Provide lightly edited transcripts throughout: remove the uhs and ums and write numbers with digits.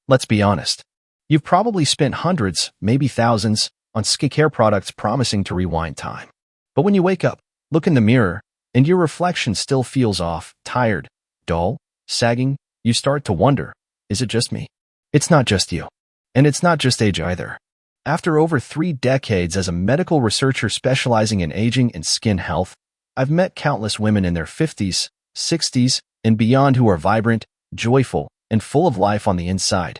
Let's be honest. You've probably spent hundreds, maybe thousands, on skincare products promising to rewind time. But when you wake up, look in the mirror, and your reflection still feels off, tired, dull, sagging, you start to wonder, is it just me? It's not just you. And it's not just age either. After over 3 decades as a medical researcher specializing in aging and skin health, I've met countless women in their 50s, 60s, and beyond who are vibrant, joyful, and full of life on the inside,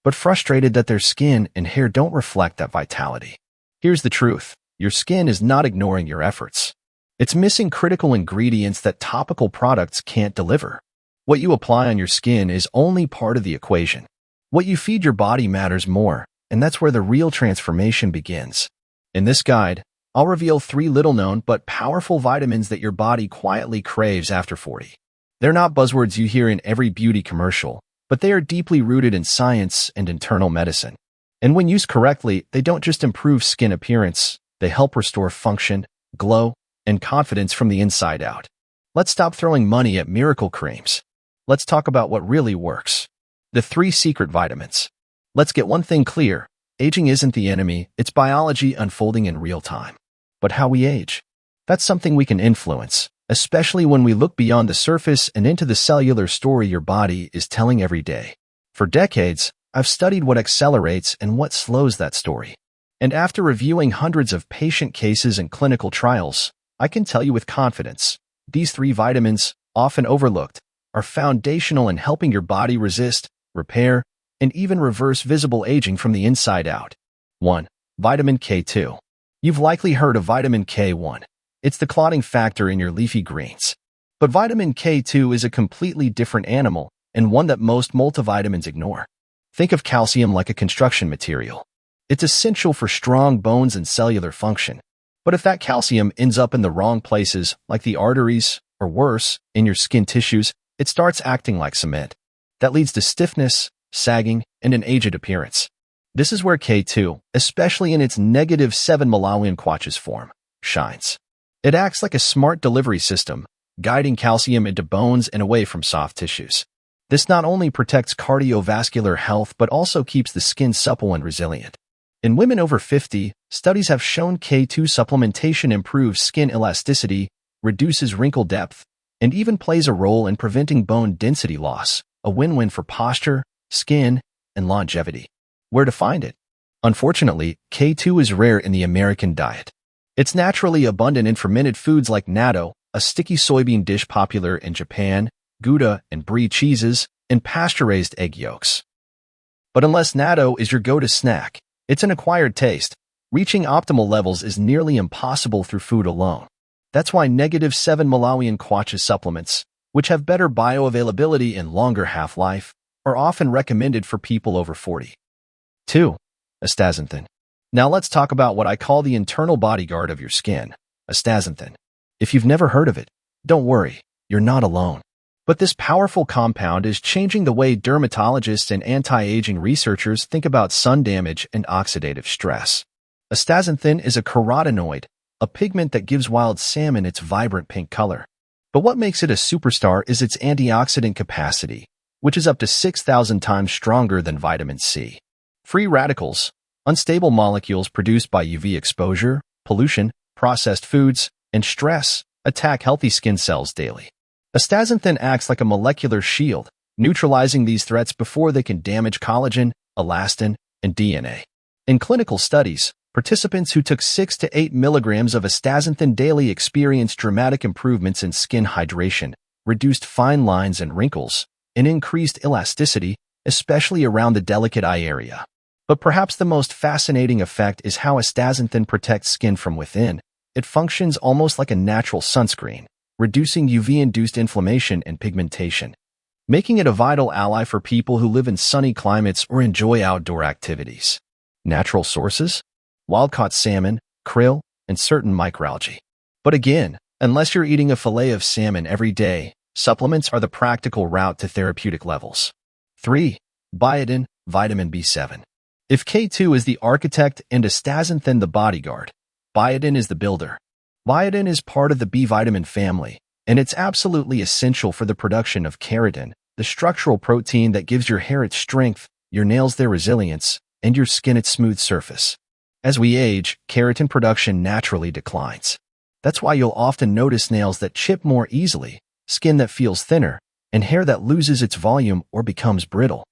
but frustrated that their skin and hair don't reflect that vitality. Here's the truth. Your skin is not ignoring your efforts. It's missing critical ingredients that topical products can't deliver. What you apply on your skin is only part of the equation. What you feed your body matters more, and that's where the real transformation begins. In this guide, I'll reveal 3 little-known but powerful vitamins that your body quietly craves after 40. They're not buzzwords you hear in every beauty commercial, but they are deeply rooted in science and internal medicine. And when used correctly, they don't just improve skin appearance, they help restore function, glow, and confidence from the inside out. Let's stop throwing money at miracle creams. Let's talk about what really works. The 3 secret vitamins. Let's get one thing clear. Aging isn't the enemy, it's biology unfolding in real time. But how we age? That's something we can influence, especially when we look beyond the surface and into the cellular story your body is telling every day. For decades, I've studied what accelerates and what slows that story. And after reviewing hundreds of patient cases and clinical trials, I can tell you with confidence, these 3 vitamins, often overlooked, are foundational in helping your body resist, repair, and even reverse visible aging from the inside out. 1. Vitamin K2. You've likely heard of vitamin K1. It's the clotting factor in your leafy greens. But vitamin K2 is a completely different animal, and one that most multivitamins ignore. Think of calcium like a construction material. It's essential for strong bones and cellular function. But if that calcium ends up in the wrong places, like the arteries, or worse, in your skin tissues, it starts acting like cement. That leads to stiffness, sagging, and an aged appearance. This is where K2, especially in its negative 7 Malawian Quatches form, shines. It acts like a smart delivery system, guiding calcium into bones and away from soft tissues. This not only protects cardiovascular health but also keeps the skin supple and resilient. In women over 50, studies have shown K2 supplementation improves skin elasticity, reduces wrinkle depth, and even plays a role in preventing bone density loss, a win-win for posture, skin, and longevity. Where to find it? Unfortunately, K2 is rare in the American diet. It's naturally abundant in fermented foods like natto, a sticky soybean dish popular in Japan, Gouda and brie cheeses, and pasture-raised egg yolks. But unless natto is your go-to snack, it's an acquired taste. Reaching optimal levels is nearly impossible through food alone. That's why negative 7 Malawian Quatches supplements, which have better bioavailability and longer half-life, are often recommended for people over 40. 2. Astaxanthin. Now let's talk about what I call the internal bodyguard of your skin, astaxanthin. If you've never heard of it, don't worry, you're not alone. But this powerful compound is changing the way dermatologists and anti-aging researchers think about sun damage and oxidative stress. Astaxanthin is a carotenoid, a pigment that gives wild salmon its vibrant pink color. But what makes it a superstar is its antioxidant capacity, which is up to 6,000 times stronger than vitamin C. Free radicals, unstable molecules produced by UV exposure, pollution, processed foods, and stress, attack healthy skin cells daily. Astaxanthin acts like a molecular shield, neutralizing these threats before they can damage collagen, elastin, and DNA. In clinical studies, participants who took 6 to 8 milligrams of astaxanthin daily experienced dramatic improvements in skin hydration, reduced fine lines and wrinkles, and increased elasticity, especially around the delicate eye area. But perhaps the most fascinating effect is how astaxanthin protects skin from within. It functions almost like a natural sunscreen, reducing UV-induced inflammation and pigmentation, making it a vital ally for people who live in sunny climates or enjoy outdoor activities. Natural sources? Wild-caught salmon, krill, and certain microalgae. But again, unless you're eating a fillet of salmon every day, supplements are the practical route to therapeutic levels. 3. Biotin, vitamin B7. If K2 is the architect and astaxanthin the bodyguard, biotin is the builder. Biotin is part of the B vitamin family, and it's absolutely essential for the production of keratin, the structural protein that gives your hair its strength, your nails their resilience, and your skin its smooth surface. As we age, keratin production naturally declines. That's why you'll often notice nails that chip more easily, skin that feels thinner, and hair that loses its volume or becomes brittle.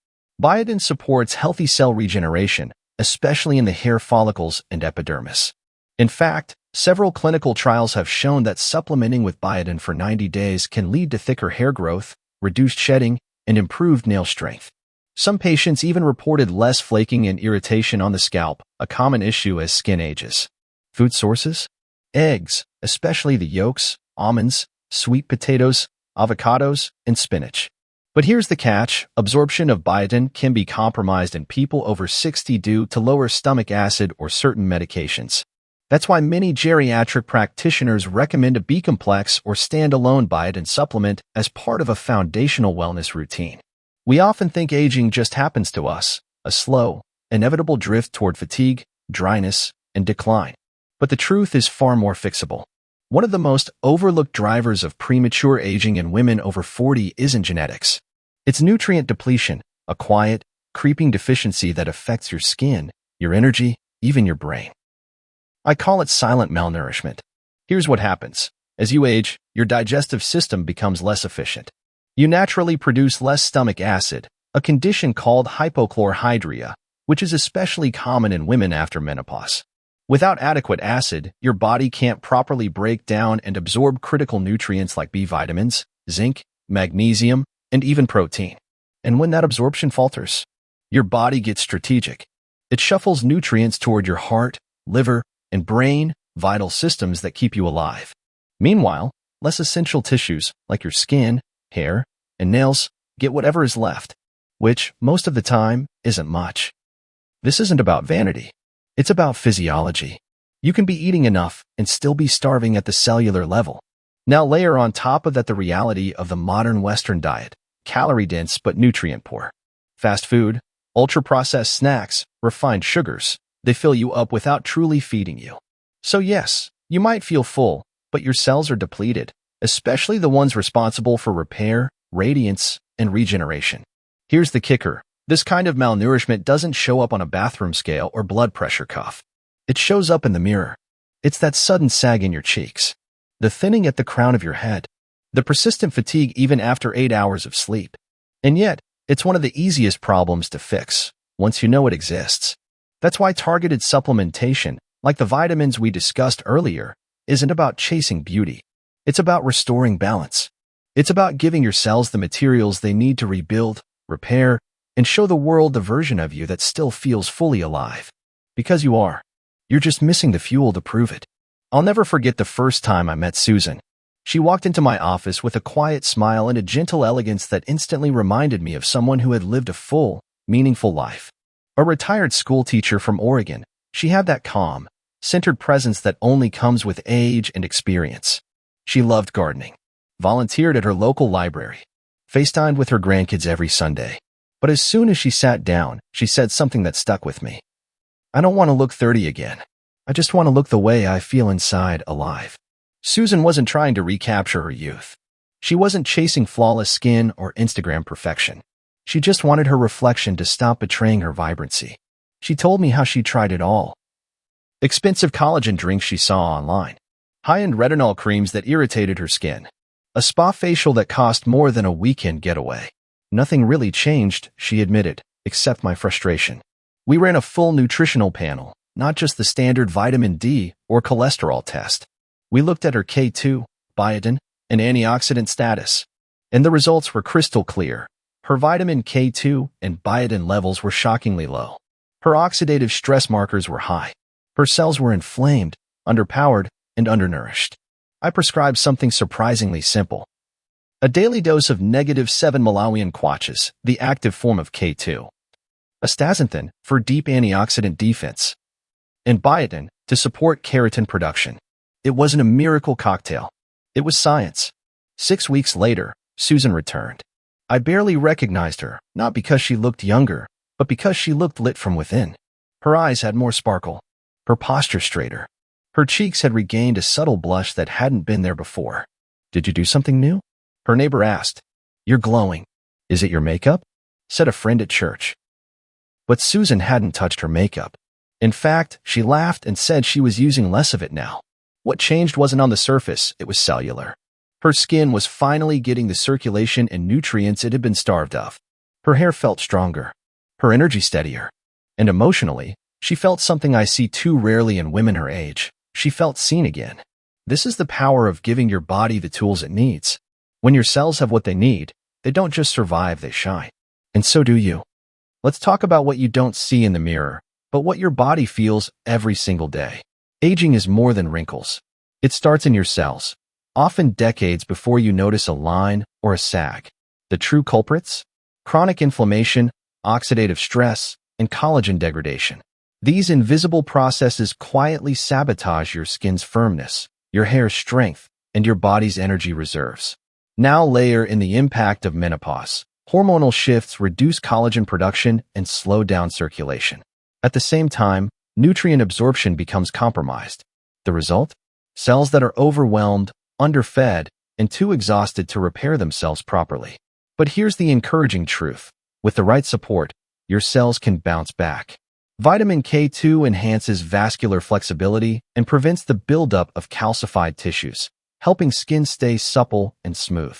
Biotin supports healthy cell regeneration, especially in the hair follicles and epidermis. In fact, several clinical trials have shown that supplementing with biotin for 90 days can lead to thicker hair growth, reduced shedding, and improved nail strength. Some patients even reported less flaking and irritation on the scalp, a common issue as skin ages. Food sources? Eggs, especially the yolks, almonds, sweet potatoes, avocados, and spinach. But here's the catch: absorption of biotin can be compromised in people over 60 due to lower stomach acid or certain medications. That's why many geriatric practitioners recommend a B-complex or standalone biotin supplement as part of a foundational wellness routine. We often think aging just happens to us, a slow, inevitable drift toward fatigue, dryness, and decline. But the truth is far more fixable. One of the most overlooked drivers of premature aging in women over 40 isn't genetics. It's nutrient depletion, a quiet, creeping deficiency that affects your skin, your energy, even your brain. I call it silent malnourishment. Here's what happens. As you age, your digestive system becomes less efficient. You naturally produce less stomach acid, a condition called hypochlorhydria, which is especially common in women after menopause. Without adequate acid, your body can't properly break down and absorb critical nutrients like B vitamins, zinc, magnesium, and even protein. And when that absorption falters, your body gets strategic. It shuffles nutrients toward your heart, liver, and brain, vital systems that keep you alive. Meanwhile, less essential tissues, like your skin, hair, and nails, get whatever is left, which, most of the time, isn't much. This isn't about vanity. It's about physiology. You can be eating enough and still be starving at the cellular level. Now layer on top of that the reality of the modern Western diet, calorie-dense but nutrient-poor. Fast food, ultra-processed snacks, refined sugars, they fill you up without truly feeding you. So yes, you might feel full, but your cells are depleted, especially the ones responsible for repair, radiance, and regeneration. Here's the kicker. This kind of malnourishment doesn't show up on a bathroom scale or blood pressure cuff. It shows up in the mirror. It's that sudden sag in your cheeks, the thinning at the crown of your head, the persistent fatigue even after 8 hours of sleep. And yet, it's one of the easiest problems to fix, once you know it exists. That's why targeted supplementation, like the vitamins we discussed earlier, isn't about chasing beauty. It's about restoring balance. It's about giving your cells the materials they need to rebuild, repair, and show the world the version of you that still feels fully alive. Because you are. You're just missing the fuel to prove it. I'll never forget the first time I met Susan. She walked into my office with a quiet smile and a gentle elegance that instantly reminded me of someone who had lived a full, meaningful life. A retired school teacher from Oregon, she had that calm, centered presence that only comes with age and experience. She loved gardening, volunteered at her local library, FaceTimed with her grandkids every Sunday. But as soon as she sat down, she said something that stuck with me. I don't want to look 30 again. I just want to look the way I feel inside, alive. Susan wasn't trying to recapture her youth. She wasn't chasing flawless skin or Instagram perfection. She just wanted her reflection to stop betraying her vibrancy. She told me how she tried it all. Expensive collagen drinks she saw online. High-end retinol creams that irritated her skin. A spa facial that cost more than a weekend getaway. Nothing really changed, she admitted, except my frustration. We ran a full nutritional panel, not just the standard vitamin D or cholesterol test. We looked at her K2, biotin, and antioxidant status. And the results were crystal clear. Her vitamin K2 and biotin levels were shockingly low. Her oxidative stress markers were high. Her cells were inflamed, underpowered, and undernourished. I prescribed something surprisingly simple. A daily dose of -7 Malawian kwaches, the active form of K2. Astaxanthin for deep antioxidant defense. And biotin to support keratin production. It wasn't a miracle cocktail. It was science. 6 weeks later, Susan returned. I barely recognized her, not because she looked younger, but because she looked lit from within. Her eyes had more sparkle. Her posture straighter. Her cheeks had regained a subtle blush that hadn't been there before. Did you do something new? Her neighbor asked. You're glowing. Is it your makeup? Said a friend at church. But Susan hadn't touched her makeup. In fact, she laughed and said she was using less of it now. What changed wasn't on the surface, it was cellular. Her skin was finally getting the circulation and nutrients it had been starved of. Her hair felt stronger, her energy steadier. And emotionally, she felt something I see too rarely in women her age. She felt seen again. This is the power of giving your body the tools it needs. When your cells have what they need, they don't just survive, they shine. And so do you. Let's talk about what you don't see in the mirror, but what your body feels every single day. Aging is more than wrinkles. It starts in your cells, often decades before you notice a line or a sag. The true culprits? Chronic inflammation, oxidative stress, and collagen degradation. These invisible processes quietly sabotage your skin's firmness, your hair's strength, and your body's energy reserves. Now layer in the impact of menopause. Hormonal shifts reduce collagen production and slow down circulation. At the same time, nutrient absorption becomes compromised. The result? Cells that are overwhelmed, underfed, and too exhausted to repair themselves properly. But here's the encouraging truth. With the right support, your cells can bounce back. Vitamin K2 enhances vascular flexibility and prevents the buildup of calcified tissues, helping skin stay supple and smooth.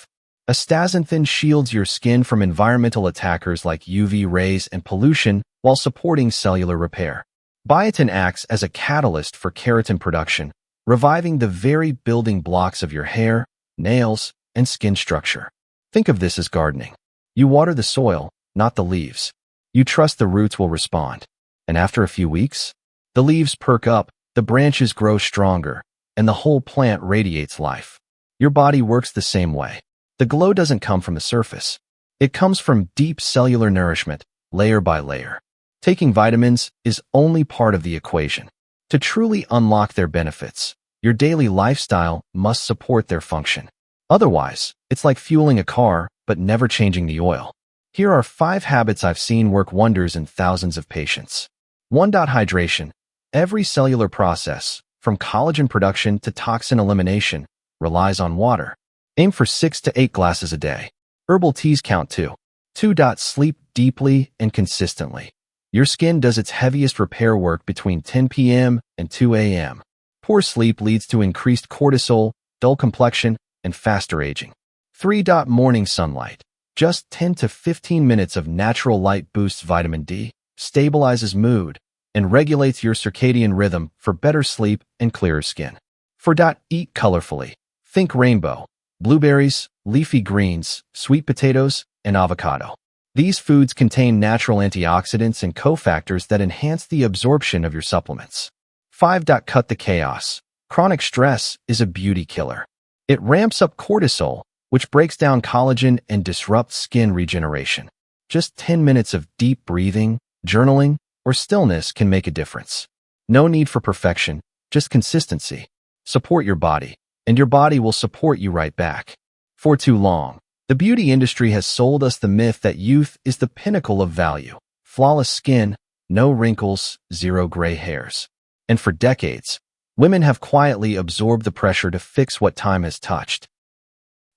Astaxanthin shields your skin from environmental attackers like UV rays and pollution while supporting cellular repair. Biotin acts as a catalyst for keratin production, reviving the very building blocks of your hair, nails, and skin structure. Think of this as gardening. You water the soil, not the leaves. You trust the roots will respond. And after a few weeks, the leaves perk up, the branches grow stronger, and the whole plant radiates life. Your body works the same way. The glow doesn't come from the surface. It comes from deep cellular nourishment, layer by layer. Taking vitamins is only part of the equation. To truly unlock their benefits, your daily lifestyle must support their function. Otherwise, it's like fueling a car but never changing the oil. Here are 5 habits I've seen work wonders in thousands of patients. 1. Hydration. Every cellular process, from collagen production to toxin elimination, relies on water. Aim for 6 to 8 glasses a day. Herbal teas count too. 2. Sleep deeply and consistently. Your skin does its heaviest repair work between 10 p.m. and 2 a.m. Poor sleep leads to increased cortisol, dull complexion, and faster aging. 3. Morning sunlight. Just 10 to 15 minutes of natural light boosts vitamin D, stabilizes mood, and regulates your circadian rhythm for better sleep and clearer skin. 4. Eat colorfully. Think rainbow, blueberries, leafy greens, sweet potatoes, and avocado. These foods contain natural antioxidants and cofactors that enhance the absorption of your supplements. 5. Cut the chaos. Chronic stress is a beauty killer. It ramps up cortisol, which breaks down collagen and disrupts skin regeneration. Just 10 minutes of deep breathing, journaling, or stillness can make a difference. No need for perfection, just consistency. Support your body, and your body will support you right back. For too long, the beauty industry has sold us the myth that youth is the pinnacle of value. Flawless skin, no wrinkles, 0 gray hairs. And for decades, women have quietly absorbed the pressure to fix what time has touched.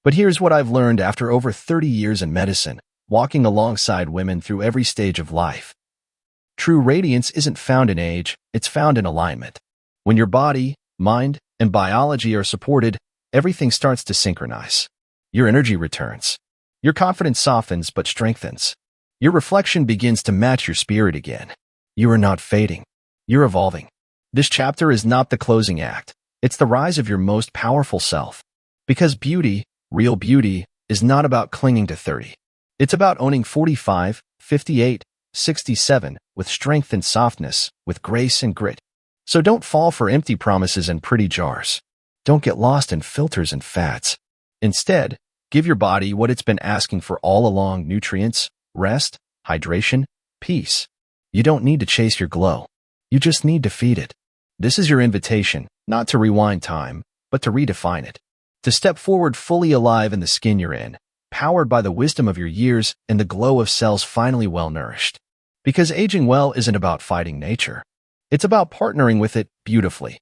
But here's what I've learned after over 30 years in medicine, walking alongside women through every stage of life. True radiance isn't found in age, it's found in alignment. When your body, mind, and biology are supported, everything starts to synchronize. Your energy returns. Your confidence softens but strengthens. Your reflection begins to match your spirit again. You are not fading. You're evolving. This chapter is not the closing act. It's the rise of your most powerful self. Because beauty, real beauty, is not about clinging to 30. It's about owning 45, 58, 67, with strength and softness, with grace and grit. So don't fall for empty promises and pretty jars. Don't get lost in filters and fads. Instead, give your body what it's been asking for all along: nutrients, rest, hydration, peace. You don't need to chase your glow. You just need to feed it. This is your invitation, not to rewind time, but to redefine it. To step forward fully alive in the skin you're in, powered by the wisdom of your years and the glow of cells finally well-nourished. Because aging well isn't about fighting nature. It's about partnering with it beautifully.